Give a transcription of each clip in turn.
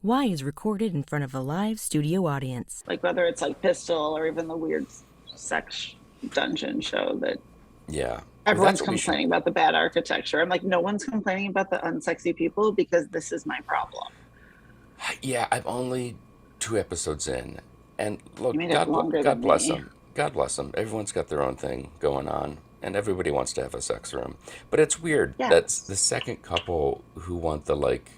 Y is recorded in front of a live studio audience. Like whether it's like Pistol or even the weird sex dungeon show that Yeah. everyone's That's what we should. complaining about the bad architecture. I'm like, no one's complaining about the unsexy people because this is my problem. Yeah, I'm only 2 episodes in. And You look, made it longer God than bless me. them. God bless them. Everyone's got their own thing going on, and everybody wants to have a sex room. But it's weird. That's the Yes. second couple who want the like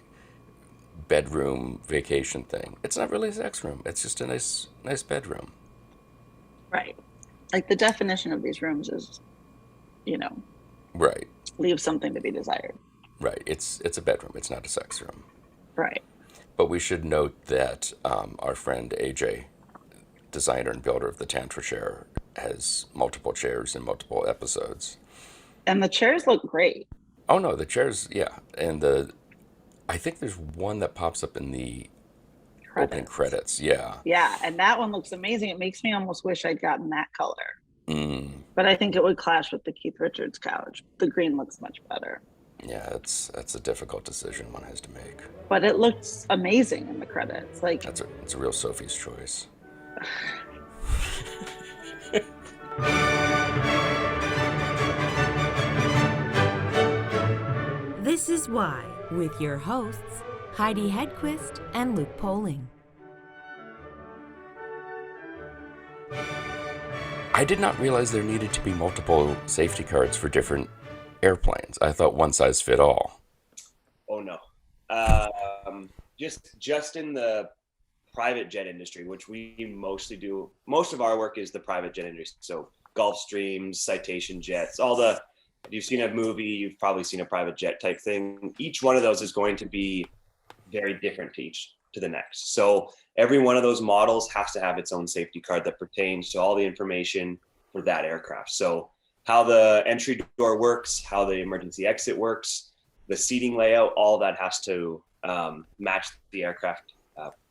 bedroom vacation thing. It's not really a sex room. It's just a nice bedroom. Right. Like the definition of these rooms is, you know, Right. leave something to be desired. Right. It's a bedroom. It's not a sex room. Right. But we should note that our friend AJ, designer and builder of the Tantra chair, has multiple chairs in multiple episodes. And the chairs look great. Oh no, the chairs, yeah, and the I think there's one that pops up in the opening Credits. credits. Yeah. Yeah. And that one looks amazing. It makes me almost wish I'd gotten that color. Mm, But I think it would clash with the Keith Richards couch. The green looks much better. yeah, that's a difficult decision one has to make. But it looks amazing in the credits. Like, It's a real Sophie's choice. This is Why, with your hosts, Heidi Hedquist and Luke Poling. I did not realize there needed to be multiple safety cards for different airplanes. I thought one size fit all. Oh no. Just in the private jet industry, which we mostly do. Most of our work is the private jet industry. So Gulfstreams, Citation jets, if you've seen a movie, you've probably seen a private jet type thing. Each one of those is going to be very different to the next. So every one of those models has to have its own safety card that pertains to all the information for that aircraft. So how the entry door works, how the emergency exit works, the seating layout, all that has to match the aircraft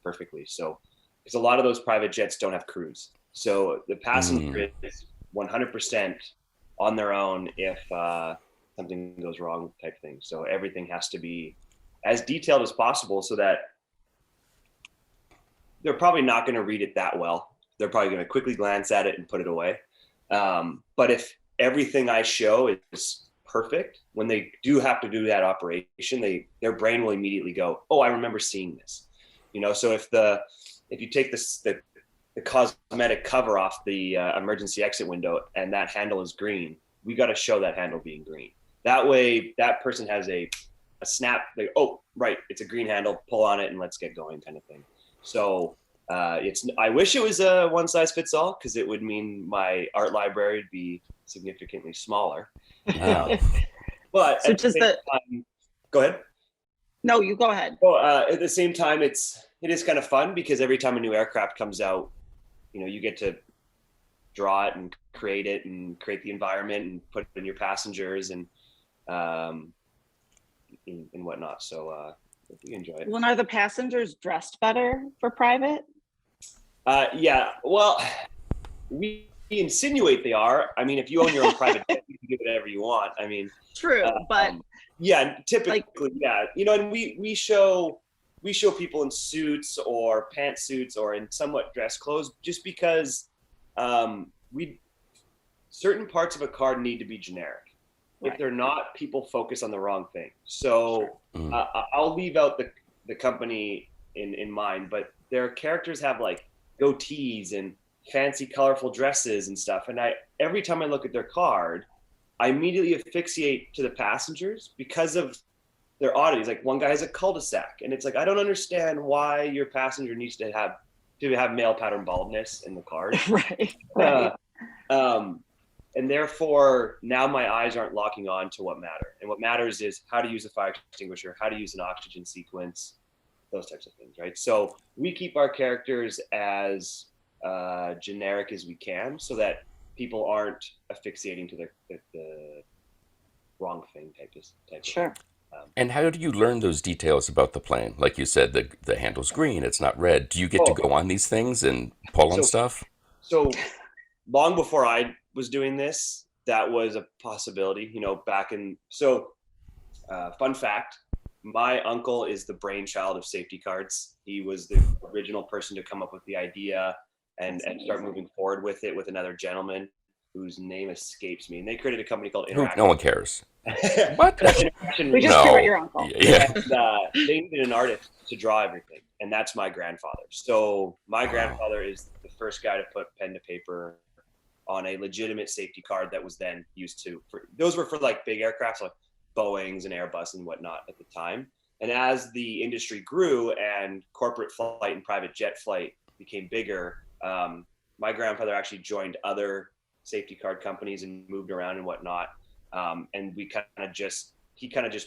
perfectly. So because a lot of those private jets don't have crews. So the passenger is 100% on their own if something goes wrong type thing. So everything has to be as detailed as possible so that they're probably not going to read it that well. They're probably going to quickly glance at it and put it away. But if everything I show is perfect, when they do have to do that operation, their brain will immediately go, "Oh, I remember seeing this." So if you take the cosmetic cover off the emergency exit window and that handle is green, we got to show that handle being green. That way, that person has a snap. Like, oh, right, it's a green handle. Pull on it and let's get going, kind of thing. So I wish it was a one size fits all because it would mean my art library would be significantly smaller. But so go ahead. No, you go ahead. Well, at the same time, it is kind of fun because every time a new aircraft comes out, you get to draw it and create the environment and put it in your passengers and whatnot. So we enjoy it. Well, and are the passengers dressed better for private? Yeah. Well, we insinuate they are. I mean, if you own your own private jet, you can do whatever you want. I mean, true, but yeah, typically, yeah. And we show people in suits or pantsuits or in somewhat dress clothes just because certain parts of a card need to be generic. Right. If they're not, people focus on the wrong thing. So I'll leave out the company in mind, but their characters have like goatees and fancy colorful dresses and stuff. And every time I look at their card, I immediately asphyxiate to the passengers because of their oddities. Like one guy has a cul-de-sac and it's like, I don't understand why your passenger needs to have male pattern baldness in the card. Right. And therefore now my eyes aren't locking on to what matter. And what matters is how to use a fire extinguisher, how to use an oxygen sequence, those types of things, right? So we keep our characters as generic as we can so that people aren't asphyxiating to the wrong thing type Sure. And how do you learn those details about the plane? Like you said, the handle's green, it's not red. Do you get to go on these things and pull on stuff? So long before I was doing this, that was a possibility, back in, fun fact, my uncle is the brainchild of safety cards. He was the original person to come up with the idea and start moving forward with it with another gentleman whose name escapes me. And they created a company called Interaction. No one cares. What? Interaction We just No. care about your uncle. Yeah. And, they needed an artist to draw everything, and that's my grandfather. So my grandfather is the first guy to put pen to paper on a legitimate safety card that was then used those were for like big aircraft, like Boeings and Airbus and whatnot at the time. And as the industry grew and corporate flight and private jet flight became bigger, my grandfather actually joined other safety card companies and moved around and whatnot. And he kind of just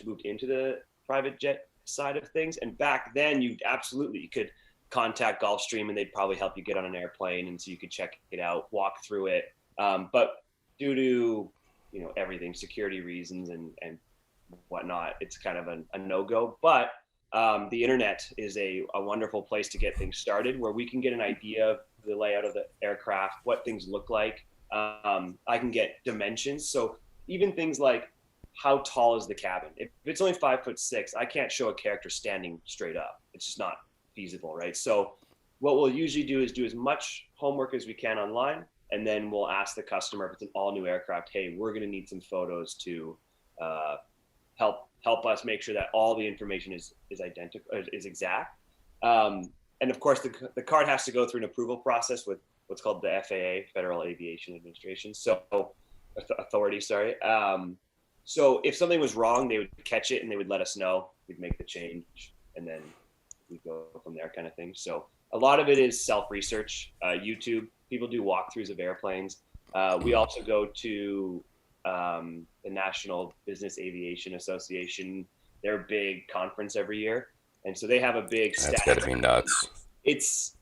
moved into the private jet side of things. And back then you could contact Gulfstream and they'd probably help you get on an airplane. And so you could check it out, walk through it. But due to, everything, security reasons and whatnot, it's kind of a no-go. But the internet is a wonderful place to get things started, where we can get an idea of the layout of the aircraft, what things look like. I can get dimensions. So even things like, how tall is the cabin? If it's only 5'6", I can't show a character standing straight up. It's just not feasible, right? So what we'll usually do is do as much homework as we can online, and then we'll ask the customer, if it's an all new aircraft, hey, we're going to need some photos to help us make sure that all the information is identical, is exact. And of course, the card has to go through an approval process with what's called the FAA, Federal Aviation Administration, authority. Sorry. So if something was wrong, they would catch it and they would let us know. We'd make the change, and then we go from there, kind of thing. So a lot of it is self-research. YouTube, people do walkthroughs of airplanes. We also go to the National Business Aviation Association, their big conference every year. And so they have a big staff. That's gotta be nuts. It's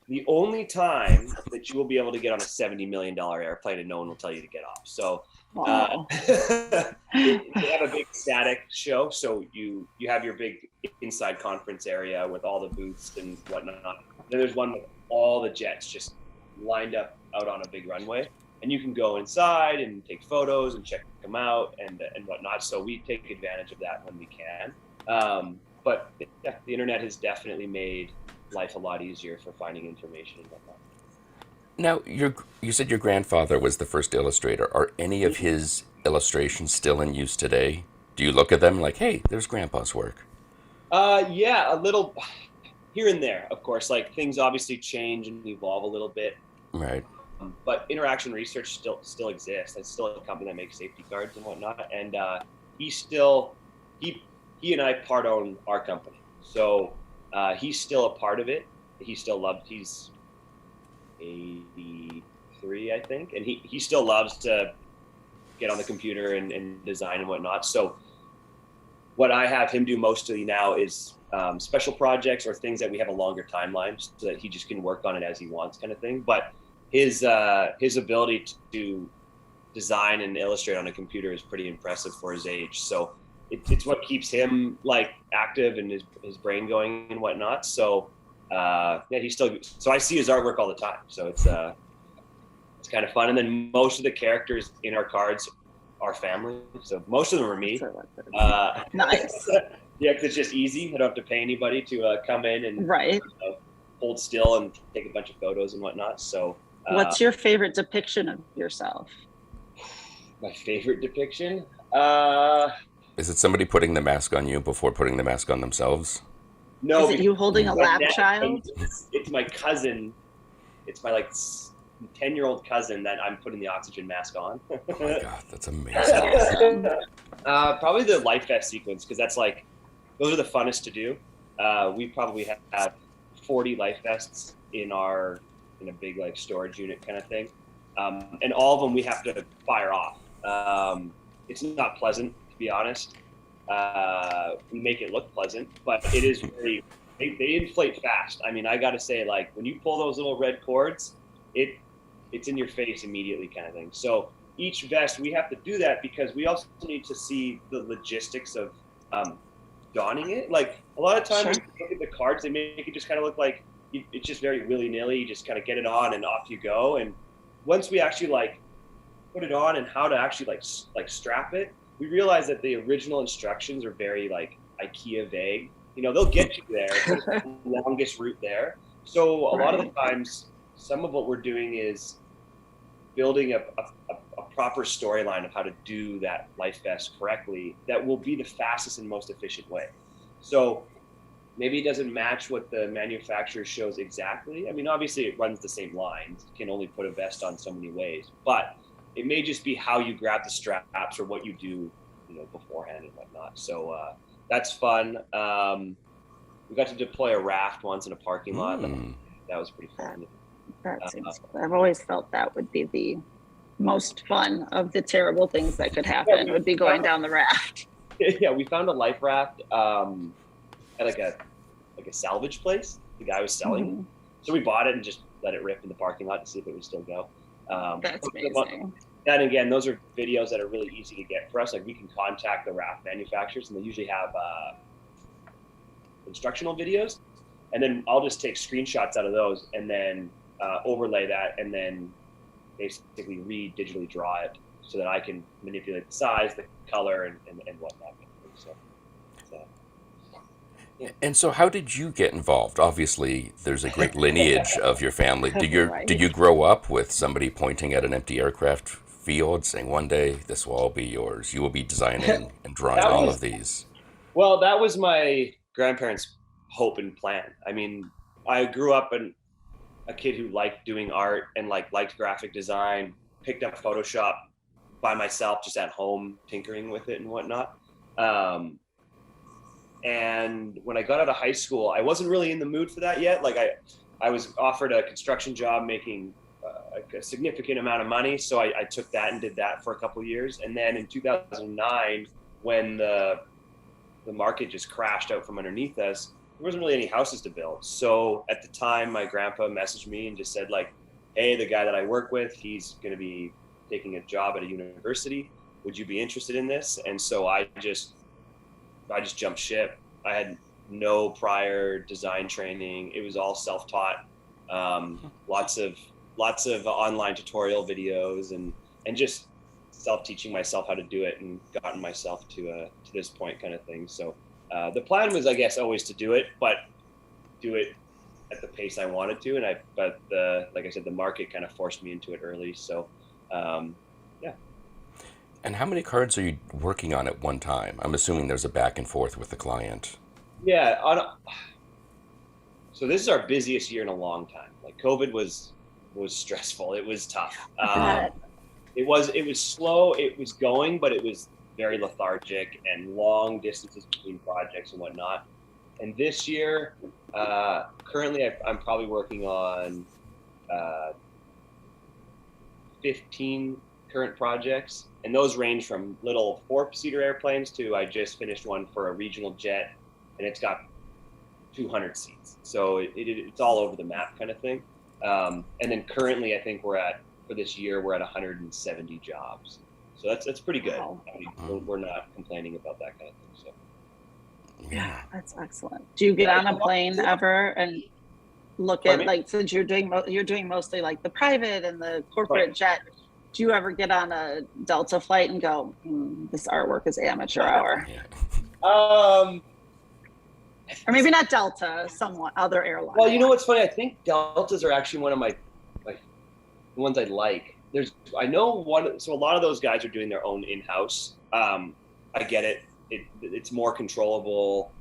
the only time that you will be able to get on a $70 million airplane and no one will tell you to get off. So Wow. they have a big static show. So you have your big inside conference area with all the booths and whatnot. Then there's one with all the jets just lined up out on a big runway. And you can go inside and take photos and check them out and whatnot. So we take advantage of that when we can. But yeah, the internet has definitely made life a lot easier for finding information and whatnot. Now, you said your grandfather was the first illustrator. Are any of his illustrations still in use today? Do you look at them like, hey, there's Grandpa's work? Yeah, a little here and there, of course. Like, things obviously change and evolve a little bit. Right. But Interaction Research still exists. It's still a company that makes safety cards and whatnot. And he and I part own our company. So he's still a part of it. He's 83, I think. And he still loves to get on the computer and design and whatnot. So what I have him do mostly now is special projects or things that we have a longer timeline so that he just can work on it as he wants, kind of thing. But his ability to design and illustrate on a computer is pretty impressive for his age. So it's what keeps him like active and his brain going and whatnot. So yeah, so I see his artwork all the time. So it's kind of fun. And then most of the characters in our cards are family. So most of them are me. Nice. Yeah, because it's just easy. I don't have to pay anybody to come in and Right. Hold still and take a bunch of photos and whatnot. So What's your favorite depiction of yourself? My favorite depiction? Is it somebody putting the mask on you before putting the mask on themselves? No. Is it you holding a lap child? It's my cousin. It's my 10-year-old cousin that I'm putting the oxygen mask on. Oh my God, that's amazing. Probably the life vest sequence, because that's those are the funnest to do. We probably have 40 life vests in a big storage unit kind of thing. And all of them we have to fire off. It's not pleasant, to be honest. We make it look pleasant, but it is very, they inflate fast. I mean, I got to say, when you pull those little red cords, it's in your face immediately kind of thing. So each vest, we have to do that because we also need to see the logistics of donning it. A lot of times when you look at the cards, they make it just kind of look like it's just very willy-nilly. You just kind of get it on and off you go. And once we actually put it on and how to actually strap it, we realize that the original instructions are very IKEA vague. You know, they'll get you there, but it's the longest route there. So a lot of the times, some of what we're doing is building a proper storyline of how to do that life vest correctly that will be the fastest and most efficient way. So maybe it doesn't match what the manufacturer shows exactly. I mean, obviously it runs the same lines. You can only put a vest on so many ways, but it may just be how you grab the straps or what you do, you know, beforehand and whatnot. So that's fun. We got to deploy a raft once in a parking lot. That was pretty fun. That seems cool. I've always felt that would be the most fun of the terrible things that could happen, would be going down the raft. Yeah, we found a life raft at like a salvage place. The guy was selling it. So we bought it and just let it rip in the parking lot to see if it would still go. That's amazing. And again, those are videos that are really easy to get for us. Like, we can contact the raft manufacturers, and they usually have instructional videos, and then I'll just take screenshots out of those and then overlay that, and then basically digitally draw it so that I can manipulate the size, the color, and whatnot. And so how did you get involved? Obviously, there's a great lineage of your family. Did you grow up with somebody pointing at an empty aircraft field saying, one day this will all be yours? You will be designing and drawing all of these. Well, that was my grandparents' hope and plan. I mean, I grew up a kid who liked doing art and liked graphic design, picked up Photoshop by myself, just at home, tinkering with it and whatnot. And when I got out of high school, I wasn't really in the mood for that yet. Like, I was offered a construction job making a significant amount of money. So I took that and did that for a couple of years. And then in 2009, when the market just crashed out from underneath us, there wasn't really any houses to build. So at the time, my grandpa messaged me and just said, like, hey, the guy that I work with, he's going to be taking a job at a university. Would you be interested in this? And so I just jumped ship. I had no prior design training. It was all self-taught. Lots of online tutorial videos and just self-teaching myself how to do it, and gotten myself to this point, kind of thing. So the plan was, I guess, always to do it, but do it at the pace I wanted to. But like I said, the market kind of forced me into it early. So yeah. And how many cards are you working on at one time? I'm assuming there's a back and forth with the client. Yeah. So this is our busiest year in a long time. Like, COVID was stressful. It was tough. It was slow. It was going, but it was very lethargic and long distances between projects and whatnot. And this year, currently, I'm probably working on 15 current projects, and those range from little 4-seater airplanes to, I just finished one for a regional jet, and it's got 200 seats. So it's all over the map, kind of thing. And then currently, I think for this year, we're at 170 jobs. So that's pretty good. Wow. I mean, we're not complaining about that kind of thing. So yeah, that's excellent. Do you get on a plane ever and look at, like, since you're doing mostly like the private and the corporate jet? Do you ever get on a Delta flight and go, this artwork is amateur hour? Or maybe not Delta, somewhat other airlines. Well, you know what's funny? I think Deltas are actually one of my ones I like. I know one. So a lot of those guys are doing their own in-house. I get it. It's more controllable.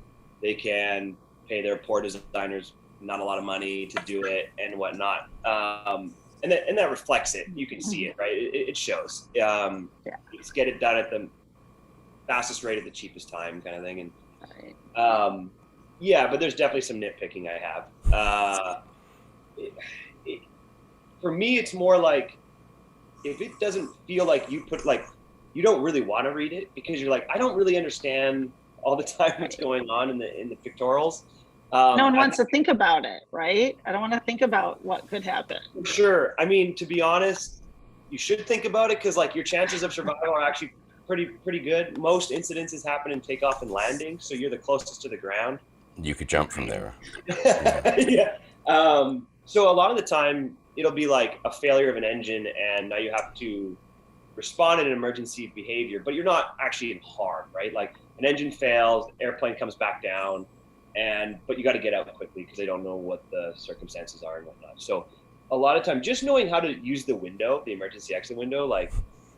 They can pay their poor designers not a lot of money to do it and whatnot. And that reflects it. You can see it, right? It shows. Just get it done at the fastest rate at the cheapest time, kind of thing. And yeah, but there's definitely some nitpicking I have. For me, it's more like, if it doesn't feel like you don't really want to read it, because you're like, I don't really understand all the time what's going on in the pictorials. No one wants to think about it, right? I don't want to think about what could happen. Sure. I mean, to be honest, you should think about it, because, like, your chances of survival are actually pretty good. Most incidences happen in takeoff and landing, so you're the closest to the ground. You could jump from there. Yeah. So a lot of the time, it'll be like a failure of an engine, and now you have to respond in an emergency behavior, but you're not actually in harm, right? Like, an engine fails, airplane comes back down, but you got to get out quickly because they don't know what the circumstances are and whatnot. So a lot of time, just knowing how to use the window, the emergency exit window, like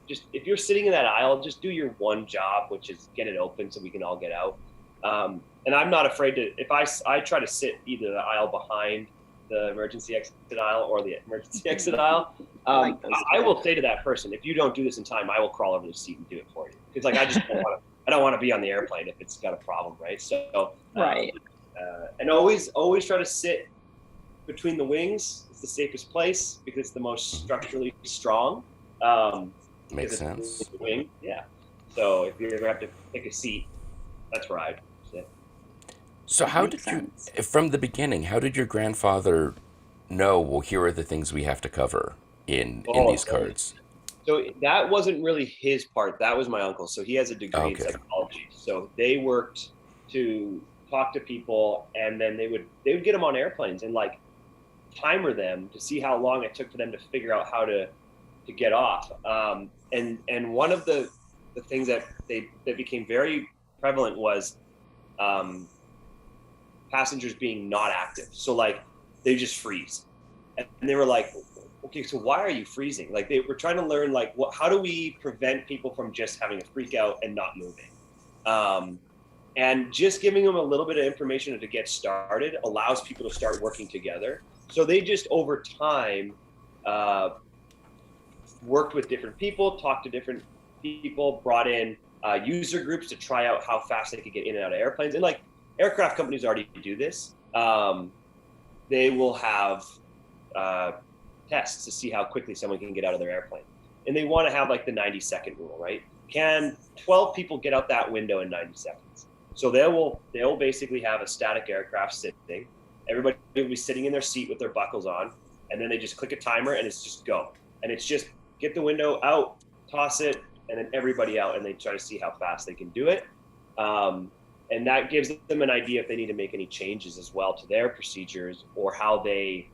just if you're sitting in that aisle, just do your one job, which is get it open so we can all get out. And I'm not afraid to, if I try to sit either the aisle behind the emergency exit aisle or the emergency exit aisle, I will say to that person, if you don't do this in time, I will crawl over the seat and do it for you. Because like I just don't want to be on the airplane if it's got a problem, right? So Right. And always try to sit between the wings. It's the safest place because it's the most structurally strong. Makes sense. The wing, yeah. So if you ever have to pick a seat, that's where I'd sit. So how did you, from the beginning, how did your grandfather know, well, here are the things we have to cover in these cards? So that wasn't really his part. That was my uncle. So he has a degree in psychology. So they worked to talk to people, and then they would get them on airplanes and like timer them to see how long it took for them to figure out how to get off. And one of the things that became very prevalent was passengers being not active. So like they just freeze, and they were like, okay, so why are you freezing? Like they were trying to learn like how do we prevent people from just having a freak out and not moving? And just giving them a little bit of information to get started allows people to start working together. So they just over time worked with different people, talked to different people, brought in user groups to try out how fast they could get in and out of airplanes. And like aircraft companies already do this. They will have tests to see how quickly someone can get out of their airplane. And they want to have like the 90-second rule, right? Can 12 people get out that window in 90 seconds? So they'll basically have a static aircraft sitting. Everybody will be sitting in their seat with their buckles on, and then they just click a timer and it's just go. And it's just get the window out, toss it, and then everybody out, and they try to see how fast they can do it. And that gives them an idea if they need to make any changes as well to their procedures or how the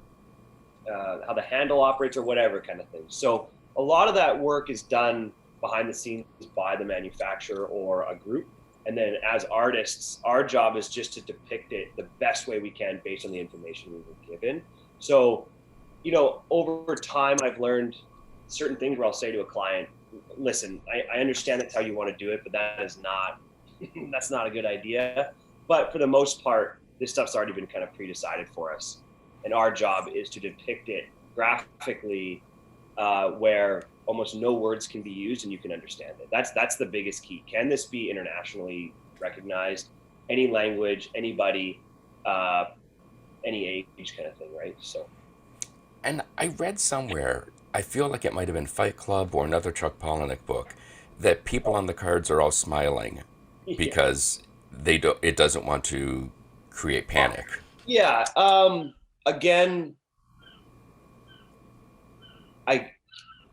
handle operates or whatever kind of thing. So a lot of that work is done behind the scenes by the manufacturer or a group. And then as artists, our job is just to depict it the best way we can based on the information we were given. So, over time, I've learned certain things where I'll say to a client, listen, I understand that's how you want to do it, but that's not a good idea. But for the most part, this stuff's already been kind of pre-decided for us. And our job is to depict it graphically where almost no words can be used and you can understand it. That's the biggest key. Can this be internationally recognized? Any language, anybody, any age kind of thing, right? So. And I read somewhere, I feel like it might have been Fight Club or another Chuck Palahniuk book, that people on the cards are all smiling because it doesn't want to create panic. Yeah. Again,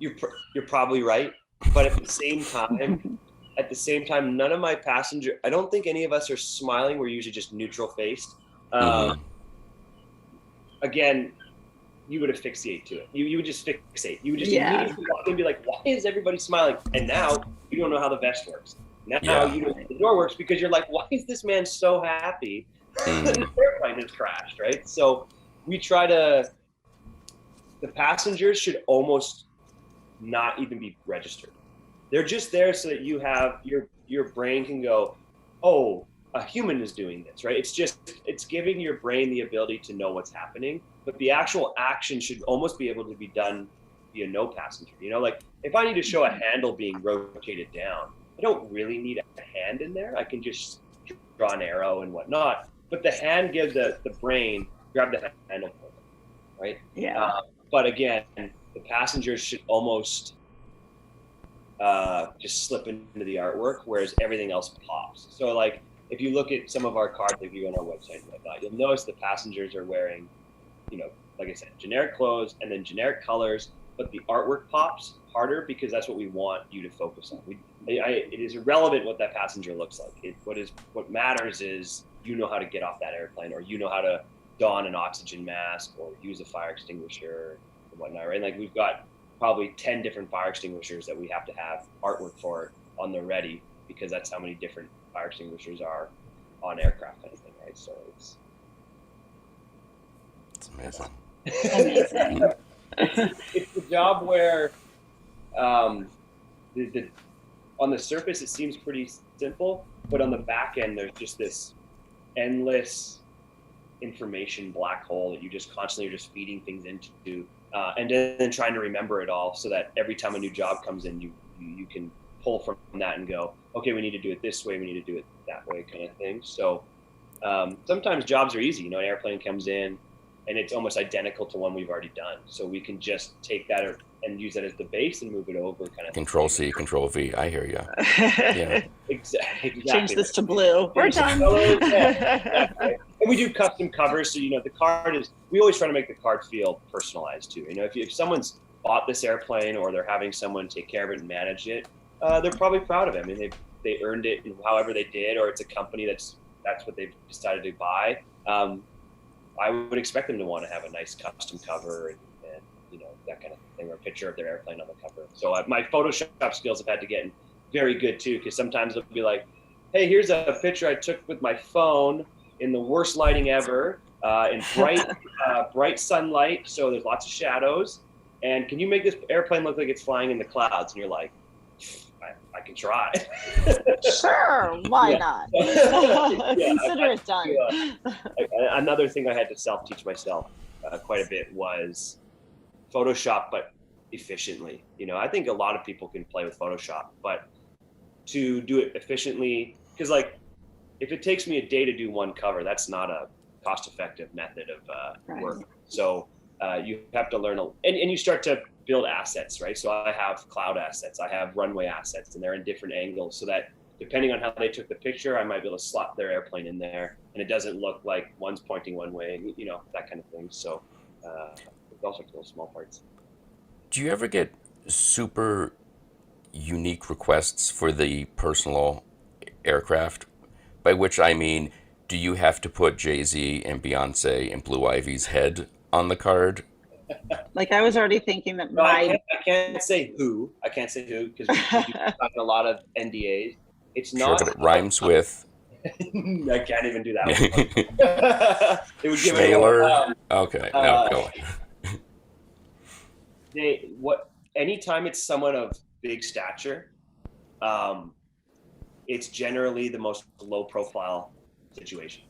you're probably right, but at the same time, none of my passengers, I don't think any of us are smiling. We're usually just neutral faced. Again, you would asphyxiate to it. You would just fixate. You would just immediately walk in and be like, why is everybody smiling? And now you don't know how the vest works. Now you don't know how the door works because you're like, why is this man so happy that his airplane has crashed, right? So we try to, the passengers should almost not even be registered. They're just there so that you have your brain can go, oh, a human is doing this, right? It's giving your brain the ability to know what's happening, but the actual action should almost be able to be done via no passenger. Like if I need to show a handle being rotated down, I don't really need a hand in there. I can just draw an arrow and whatnot, but the hand gives the brain grab the handle, right? Yeah. But again, the passengers should almost just slip into the artwork, whereas everything else pops. So like if you look at some of our cards, if you go on our website and whatnot, you'll notice the passengers are wearing, like I said, generic clothes and then generic colors, but the artwork pops harder because that's what we want you to focus on. It is irrelevant what that passenger looks like. What matters is how to get off that airplane, or how to don an oxygen mask or use a fire extinguisher and whatnot, right? Like we've got probably 10 different fire extinguishers that we have to have artwork for on the ready because that's how many different fire extinguishers are on aircraft kind of thing, right? So it's amazing. Amazing. it's a job where on the surface it seems pretty simple, but on the back end there's just this endless information black hole that you just constantly are just feeding things into, and then trying to remember it all so that every time a new job comes in, you can pull from that and go, okay, we need to do it this way, we need to do it that way, kind of thing. So sometimes jobs are easy. An airplane comes in and it's almost identical to one we've already done, so we can just take that and use that as the base and move it over, kind of Control C, Control V. I hear you. Yeah. Exactly. Change this to blue. We're done. Exactly. And we do custom covers, so the card is. We always try to make the card feel personalized too. If someone's bought this airplane or they're having someone take care of it and manage it, they're probably proud of it. I mean, they earned it however they did, or it's a company that's what they've decided to buy. I would expect them to want to have a nice custom cover and that kind of thing, or a picture of their airplane on the cover. So my Photoshop skills have had to get very good too, because sometimes it'll be like, hey, here's a picture I took with my phone in the worst lighting ever, in bright sunlight, so there's lots of shadows, and can you make this airplane look like it's flying in the clouds? And you're like, I can try. Sure, why not? Consider it done. Another thing I had to self-teach myself quite a bit was Photoshop, but efficiently. I think a lot of people can play with Photoshop, but to do it efficiently, because if it takes me a day to do one cover, that's not a cost-effective method of work. So you have to learn, and you start to build assets, right? So I have cloud assets, I have runway assets, and they're in different angles, so that depending on how they took the picture, I might be able to slot their airplane in there, and it doesn't look like one's pointing one way, that kind of thing. So it's all sorts of little small parts. Do you ever get super unique requests for the personal aircraft? By which I mean, do you have to put Jay-Z and Beyonce and Blue Ivy's head on the card? I was already thinking that I can't say who. I can't say who because we do sign a lot of NDAs. It's not. Sure, but it rhymes with. I can't even do that. It would give it away. Okay, no, go on. Anytime it's someone of big stature, it's generally the most low profile situation.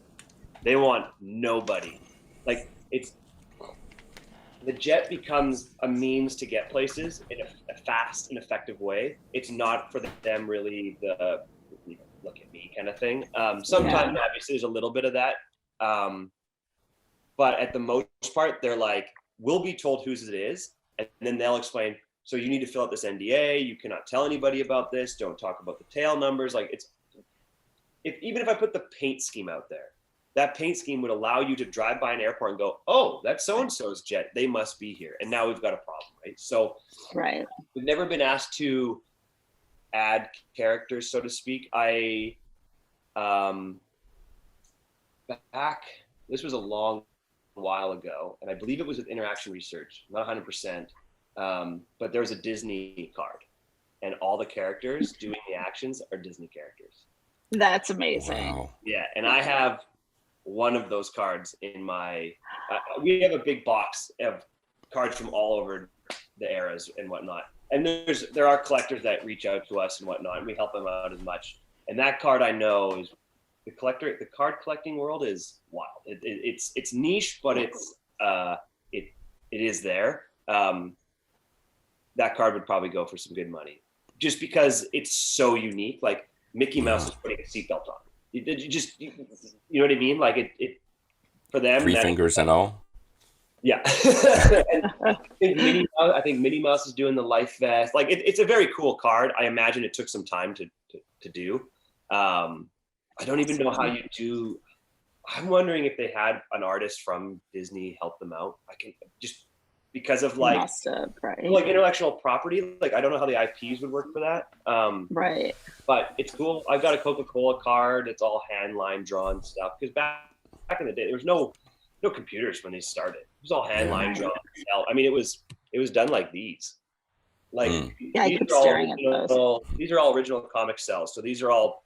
They want nobody. The jet becomes a means to get places in a fast and effective way. It's not for them really the look at me kind of thing. Sometimes obviously there's a little bit of that. But at the most part, they're like, we'll be told whose it is. And then they'll explain, so you need to fill out this NDA. You cannot tell anybody about this. Don't talk about the tail numbers. Even if I put the paint scheme out there, that paint scheme would allow you to drive by an airport and go, oh, that's so-and-so's jet. They must be here. And now we've got a problem, right? So we've never been asked to add characters, so to speak. This was a long while ago, and I believe it was with Interaction Research, not 100%, but there was a Disney card, and all the characters doing the actions are Disney characters. That's amazing. Wow. Yeah, and I have one of those cards in my we have a big box of cards from all over the eras and whatnot, and there are collectors that reach out to us and whatnot, and we help them out as much. And that card, I know, is the card collecting world is wild. It's niche, but it is there. That card would probably go for some good money just because it's so unique. Like Mickey Mouse is putting a seatbelt on. You know what I mean? Like it for them. 3 fingers and all. Yeah. I think Minnie Mouse is doing the life vest. Like it's a very cool card. I imagine it took some time to do. I don't even know how you do. I'm wondering if they had an artist from Disney help them out. I can just because of like intellectual property. Like I don't know how the IPs would work for that. Right. But it's cool. I've got a Coca-Cola card. It's all hand line drawn stuff. Because back in the day, there was no computers when they started. It was all hand line drawn. I mean, it was done like these. Like I keep staring at those. These are all original comic cells. So these are all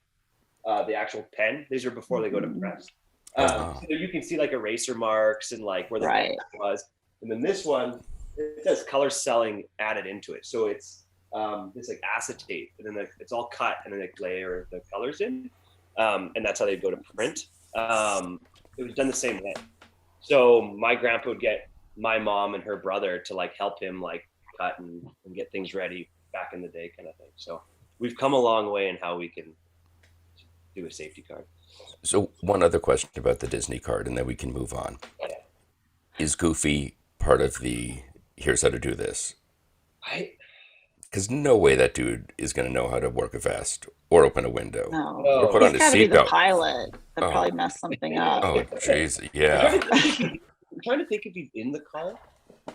the actual pen. These are before they go to press. So you can see like eraser marks and like where the pen was. And then this one, it says color selling added into it. So it's this like acetate, and then it's all cut, and then they layer the colors in. And that's how they go to print. It was done the same way. So my grandpa would get my mom and her brother to like help him like cut and get things ready back in the day, kind of thing. So we've come a long way in how we can do a safety card. So one other question about the Disney card, and then we can move on. Yeah. Is Goofy part of the here's how to do this? Because no way that dude is going to know how to work a vest or open a window or put on his He's got to be the seatbelt. pilot that probably messed something up. Oh, jeez, yeah. I'm trying to think if he's in the car. I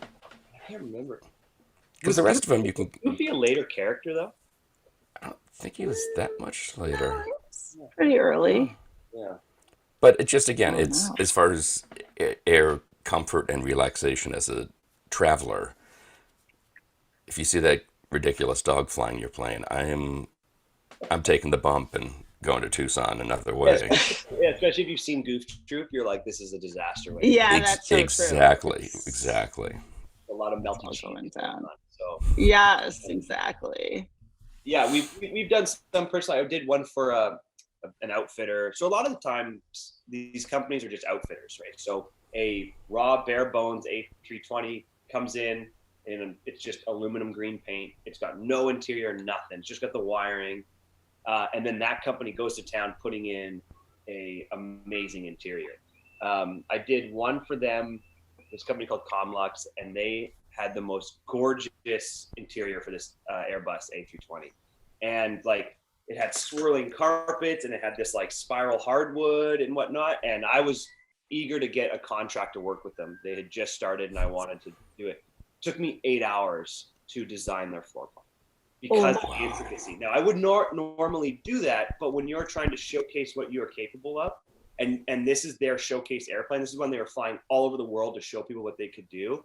can't remember. Because the rest of them, you can. Would he be a later character though? I don't think he was that much later. Pretty early. Yeah. But it just again, it's as far as air comfort and relaxation as a traveler. If you see that ridiculous dog flying your plane, I'm taking the bump and going to Tucson another way. Yeah, especially if you've seen Goof Troop, you're like, this is a disaster. Yeah, that's so exactly. true. Exactly. A lot of melting cheese going down. So yes, exactly. Yeah, we've done some personally. I did one for an outfitter. So a lot of the times these companies are just outfitters, right? So a raw bare bones A320 comes in and it's just aluminum green paint. It's got no interior, nothing. It's just got the wiring. And then that company goes to town putting in a amazing interior. I did one for them, this company called Comlux, and they had the most gorgeous interior for this Airbus A320. And like it had swirling carpets and it had this like spiral hardwood and whatnot. And I was eager to get a contract to work with them. They had just started and I wanted to do it. It took me 8 hours to design their floor plan because of the intricacy. Now I would normally do that, but when you're trying to showcase what you are capable of, and this is their showcase airplane, this is when they were flying all over the world to show people what they could do.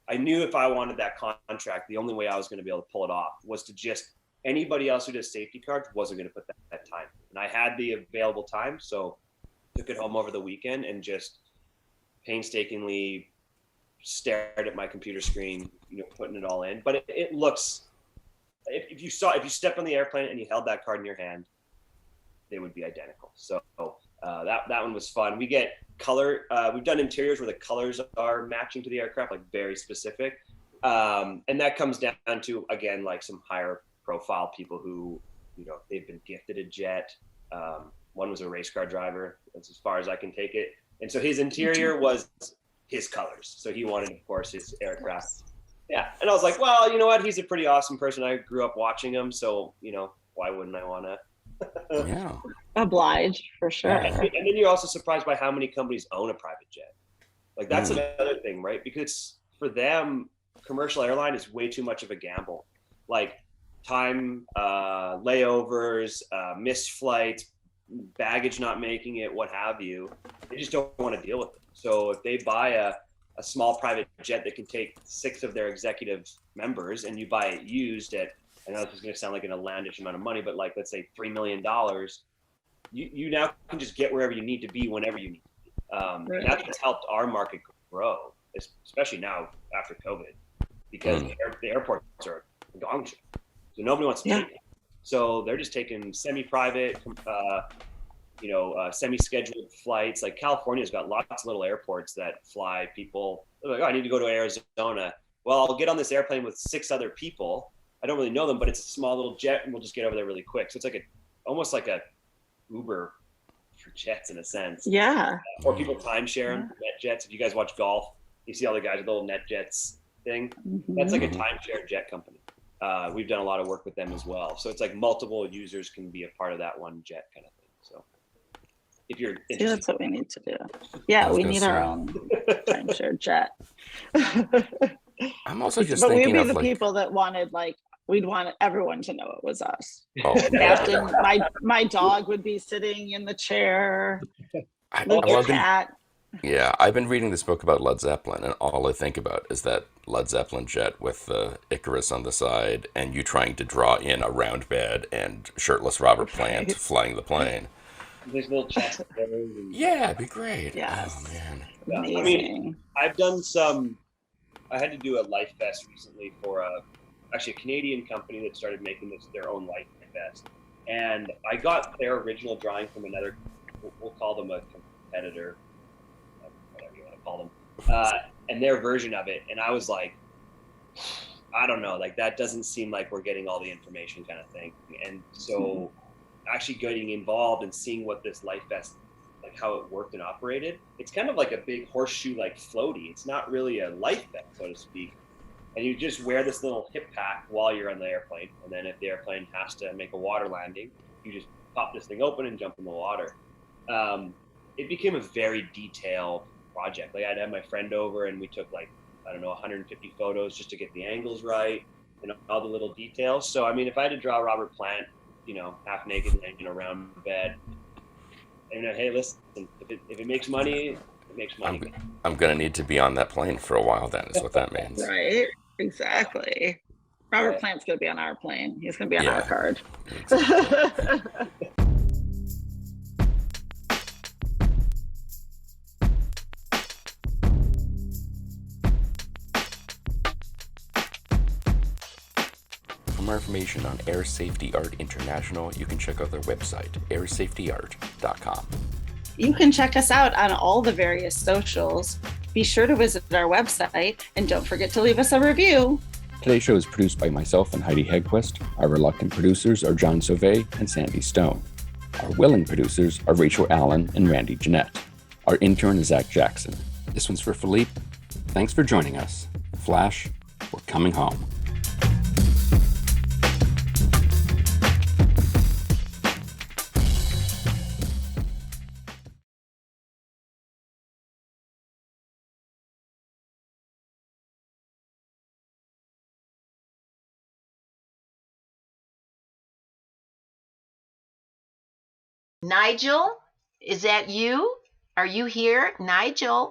I knew if I wanted that contract, the only way I was going to be able to pull it off was to just, anybody else who does safety cards wasn't going to put that time. And I had the available time, so took it home over the weekend and just painstakingly stared at my computer screen, putting it all in. But it looks, if you stepped on the airplane and you held that card in your hand, they would be identical. So that one was fun. We get color. We've done interiors where the colors are matching to the aircraft, like very specific. And that comes down to, again, like some higher profile people who, they've been gifted a jet. One was a race car driver. That's as far as I can take it. And so his interior was his colors. So he wanted, of course, his aircraft. Yeah. And I was like, well, you know what? He's a pretty awesome person. I grew up watching him. So, why wouldn't I want to? Yeah. Oblige, for sure. And then you're also surprised by how many companies own a private jet. Like that's another thing, right? Because for them, commercial airline is way too much of a gamble. Like time, layovers, missed flights, baggage not making it, what have you. They just don't want to deal with it. So if they buy a small private jet that can take 6 of their executive members and you buy it used at, I know this is going to sound like an outlandish amount of money, but like, let's say $3 million, you now can just get wherever you need to be whenever you need to be. And that's what's helped our market grow, especially now after COVID, because the airports are gong show. So nobody wants to take it. So they're just taking semi-private, semi-scheduled flights. Like California's got lots of little airports that fly people. They're like, I need to go to Arizona. Well, I'll get on this airplane with 6 other people. I don't really know them, but it's a small little jet and we'll just get over there really quick. So it's like almost like a Uber for jets in a sense. Yeah. Or people timeshare net jets. If you guys watch golf, you see all the guys with little net jets thing. That's like a timeshare jet company. We've done a lot of work with them as well. So it's like multiple users can be a part of that one jet kind of thing. So if you're interested. That's what we need to do. Yeah, we need our own timeshare jet. I'm also just but thinking we'd be of the people that wanted we'd want everyone to know it was us. Oh, Captain, my dog would be sitting in the chair. The cat. Yeah, I've been reading this book about Led Zeppelin, and all I think about is that Led Zeppelin jet with the Icarus on the side, and you trying to draw in a round bed and shirtless Robert Plant flying the plane. There's little chests. And, Yeah, it'd be great. Yes. Oh man. I Amazing. mean, I've done some. I had to do a life vest recently for actually a Canadian company that started making their own life vest, and I got their original drawing from another. We'll call them a competitor, whatever you want to call them, and their version of it, and I was like, I don't know, like that doesn't seem like we're getting all the information kind of thing, and so actually getting involved and seeing what this life vest, like how it worked and operated, it's kind of like a big horseshoe like floaty. It's not really a life vest, so to speak, and you just wear this little hip pack while you're on the airplane, and then if the airplane has to make a water landing, you just pop this thing open and jump in the water. It became a very detailed project. Like I'd have my friend over and we took like, I don't know, 150 photos just to get the angles right and all the little details. So, I mean, if I had to draw Robert Plant, half naked hanging around the bed, and hey, listen, if it makes money, it makes money. I'm gonna need to be on that plane for a while. Then is what that means. Right. Exactly. Robert Plant's going to be on our plane. He's going to be on our card. Exactly. For more information on Air Safety Art International, you can check out their website, airsafetyart.com. You can check us out on all the various socials. Be sure to visit our website and don't forget to leave us a review. Today's show is produced by myself and Heidi Hedquist. Our reluctant producers are John Sauvé and Sandy Stone. Our willing producers are Rachel Allen and Randy Jeanette. Our intern is Zach Jackson. This one's for Philippe. Thanks for joining us. Flash, we're coming home. Nigel, is that you? Are you here, Nigel?